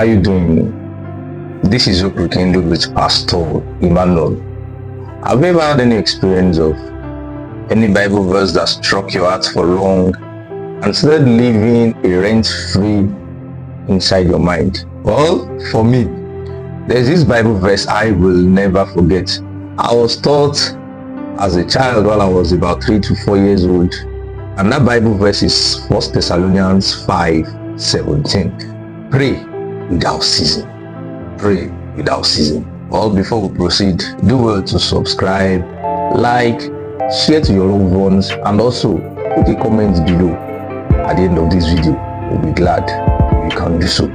are you doing? This is Hope Rekindled with Pastor Emmanuel. Have you ever had any experience of any Bible verse that struck your heart for long and started living a rent-free inside your mind? Well, for me, there's this Bible verse I will never forget. I was taught as a child while I was about 3 to 4 years old, and that Bible verse is 1 Thessalonians 5:17. Pray without ceasing. Pray without ceasing. Well, before we proceed, do well to subscribe, like, share to your loved ones, and also put a comment below at the end of this video. We'll be glad you can do so.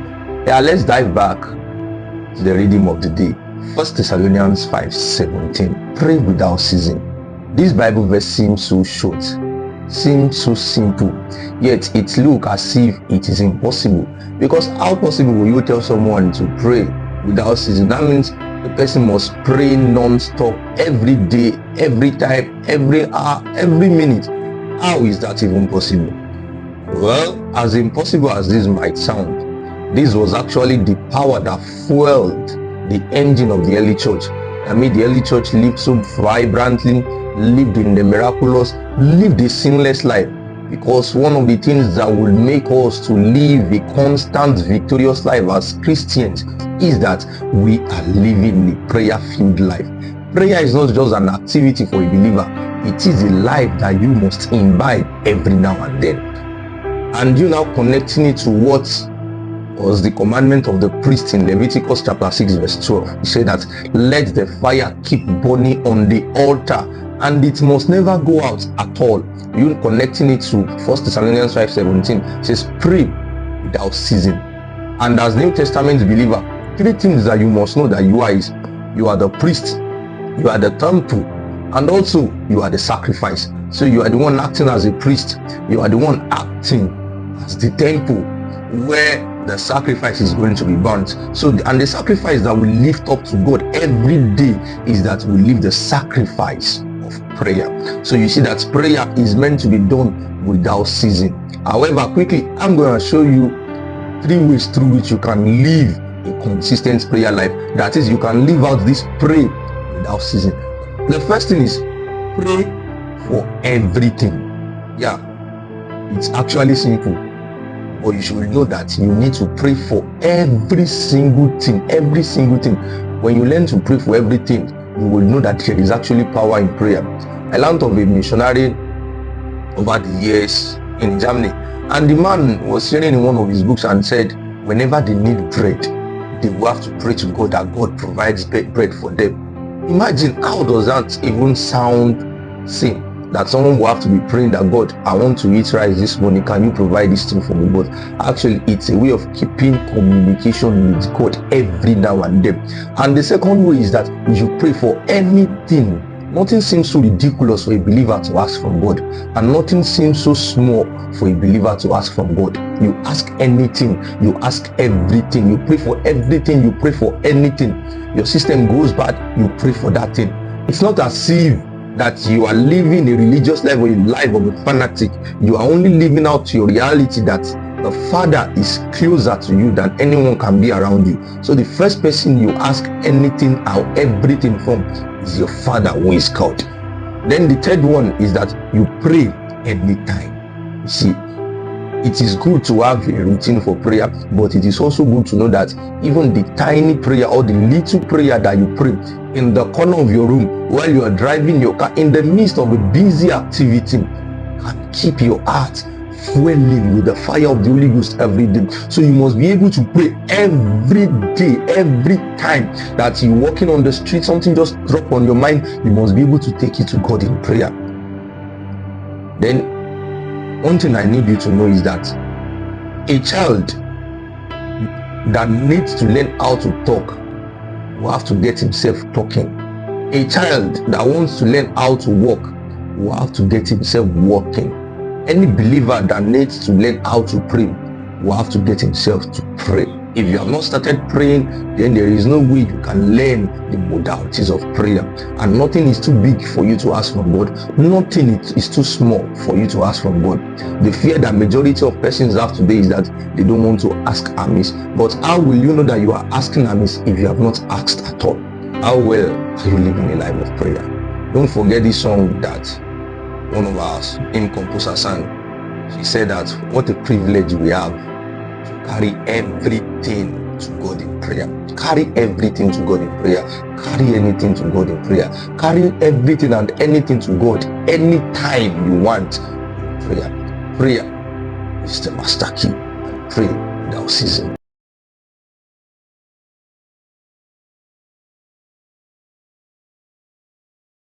Yeah, let's dive back to the reading of the day. 1 Thessalonians 5:17. Pray without ceasing. This Bible verse seems so short, seems so simple, yet it looks as if it is impossible. Because how possible will you tell someone to pray without ceasing? That means the person must pray non-stop every day, every time, every hour, every minute. How is that even possible? Well, as impossible as this might sound, this was actually the power that fueled the engine of the early church, that made the early church live so vibrantly, lived in the miraculous, lived a sinless life. Because one of the things that will make us to live a constant, victorious life as Christians is that we are living a prayer-filled life. Prayer is not just an activity for a believer. It is a life that you must imbibe every now and then. And you now connecting it to what was the commandment of the priest in Leviticus chapter 6 verse 12. He said that let the fire keep burning on the altar, and it must never go out at all. You connecting it to 1 Thessalonians 5:17 says pray without ceasing. And as New Testament believer, 3 things that you must know that you are is you are the priest, you are the temple, and also you are the sacrifice. So you are the one acting as a priest, you are the one acting as the temple where the sacrifice is going to be burnt. So and the sacrifice that we lift up to God every day is that we live the sacrifice of prayer. So you see that prayer is meant to be done without ceasing. However, quickly I'm going to show you 3 ways through which you can live a consistent prayer life. That is, you can live out this pray without ceasing. The first thing is pray for everything. Yeah, it's actually simple, but you should know that you need to pray for every single thing. Every single thing. When you learn to pray for everything, you will know that there is actually power in prayer. I learned of a missionary over the years in Germany, and the man was sharing in one of his books and said whenever they need bread, they will have to pray to God that God provides bread for them. Imagine, how does that even sound sane? That someone will have to be praying that God, I want to eat rice this morning, can you provide this thing for me? But actually it's a way of keeping communication with God every now and then. And the second way is that you pray for anything. Nothing seems so ridiculous for a believer to ask from God, and nothing seems so small for a believer to ask from God. You ask anything, you ask everything, you pray for everything, you pray for anything. Your system goes bad, you pray for that thing. It's not as if that you are living a religious life or a life of a fanatic. You are only living out your reality that the Father is closer to you than anyone can be around you. So the first person you ask anything or everything from is your Father who is God. Then the third one is that you pray anytime. You see, it is good to have a routine for prayer, but it is also good to know that even the tiny prayer or the little prayer that you pray in the corner of your room while you are driving your car in the midst of a busy activity can keep your heart fueling with the fire of the Holy Ghost every day. So you must be able to pray every day, every time that you're walking on the street, something just drop on your mind, you must be able to take it to God in prayer. Then one thing I need you to know is that a child that needs to learn how to talk will have to get himself talking. A child that wants to learn how to walk will have to get himself walking. Any believer that needs to learn how to pray will have to get himself to pray. If you have not started praying, then there is no way you can learn the modalities of prayer. And nothing is too big for you to ask from God. Nothing is too small for you to ask from God. The fear that majority of persons have today is that they don't want to ask amiss. But how will you know that you are asking amiss if you have not asked at all? How well are you living a life of prayer? Don't forget this song that one of our hymn composers sang. She said that what a privilege we have to carry everything to God in prayer. Carry everything to God in prayer. Carry anything to God in prayer. Carry everything and anything to God anytime you want in prayer. Prayer is the master key. Pray without ceasing.